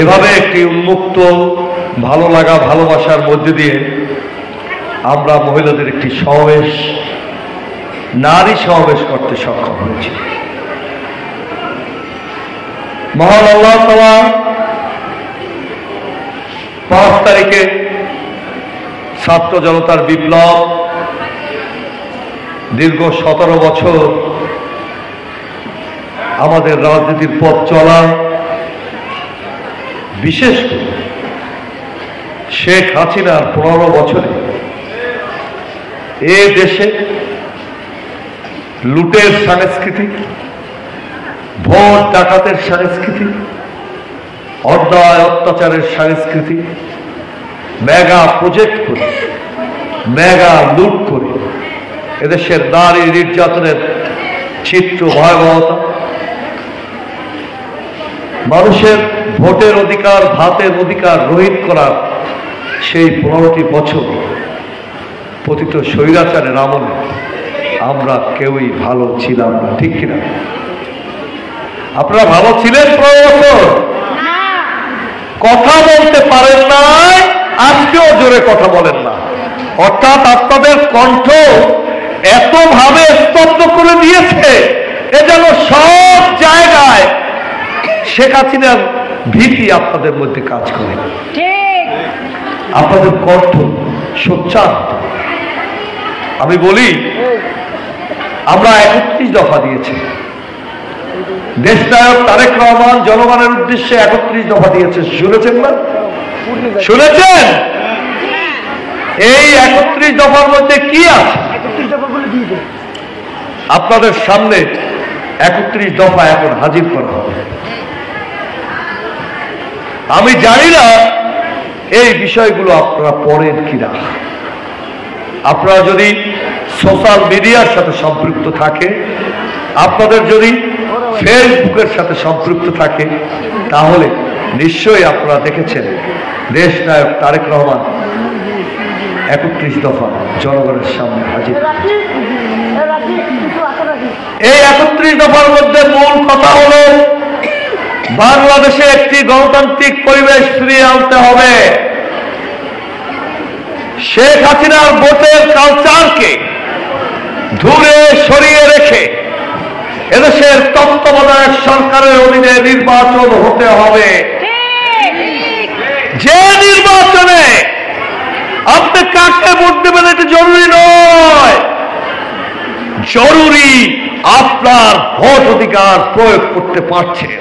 এভাবে একটি উন্মুক্ত ভালো লাগা ভালোবাসার মধ্যে দিয়ে আমরা মহিলাদের একটি সমাবেশ, নারী সমাবেশ করতে সক্ষম হয়েছি। মহান আল্লাহ তাআলা 5 তারিখে ছাত্র জনতার বিপ্লব, দীর্ঘ 17 বছর আমাদের রাজনীতির পথ চলা, বিশেষ করে শেখ হাসিনার 15 বছরে এ দেশে লুটের সংস্কৃতি, ভোট ডাকাতের সংস্কৃতি, অন্যায় অত্যাচারের সংস্কৃতি, মেগা প্রজেক্ট করে, মেগা লুট করে এদেশের নারী নির্যাতনের চিত্র, ভয়াবহতা, মানুষের ভোটের অধিকার, ভাতের অধিকার রহিত করার সেই 15টি বছর পতিত স্বৈরাচারের আমলে আমরা কেউই ভালো ছিলাম না, ঠিক কিনা? আপনারা ভালো ছিলেন? 15 বছর কথা বলতে পারেন না, আজকেও জোরে কথা বলেন না, অর্থাৎ আপনাদের কণ্ঠ এতভাবে স্তব্ধ করে দিয়েছে এ যেন সব জায়গায় শেখ হাসিনার ভীতি আপনাদের মধ্যে কাজ করে। আপনাদের কণ্ঠ সোচ্চার। আমি বলি, আমরা 31 দফা দিয়েছি। দেশনায়ক তারেক রহমান জনগণের উদ্দেশ্যে 31 দফা দিয়েছে, শুনেছেন না? শুনেছেন? এই 31 দফার মধ্যে কি আছে? আপনাদের সামনে 31 দফা এখন হাজির করা হবে। আমি জানি না এই বিষয়গুলো আপনারা পড়েন কিনা। আপনারা যদি সোশ্যাল মিডিয়ার সাথে সম্পৃক্ত থাকে, আপনাদের যদি ফেসবুকের সাথে সম্পৃক্ত থাকে, তাহলে নিশ্চয়ই আপনারা দেখেছেন দেশনায়ক তারেক রহমান 31 দফা জনগণের সামনে হাজির। এই 31 দফার মধ্যে মূল কথা হলো বাংলাদেশে একটি গণতান্ত্রিক পরিবেশ ফিরিয়ে আনতে হবে। শেখ হাসিনার ভোটের কালচারকে দূরে সরিয়ে রেখে এদেশের তত্ত্বাবধায়ক সরকারের অধীনে নির্বাচন হতে হবে। যে নির্বাচনে আপনি কাকে ভোট দেবেন এটা জরুরি নয়, জরুরি আপনার ভোট অধিকার প্রয়োগ করতে পারছেন।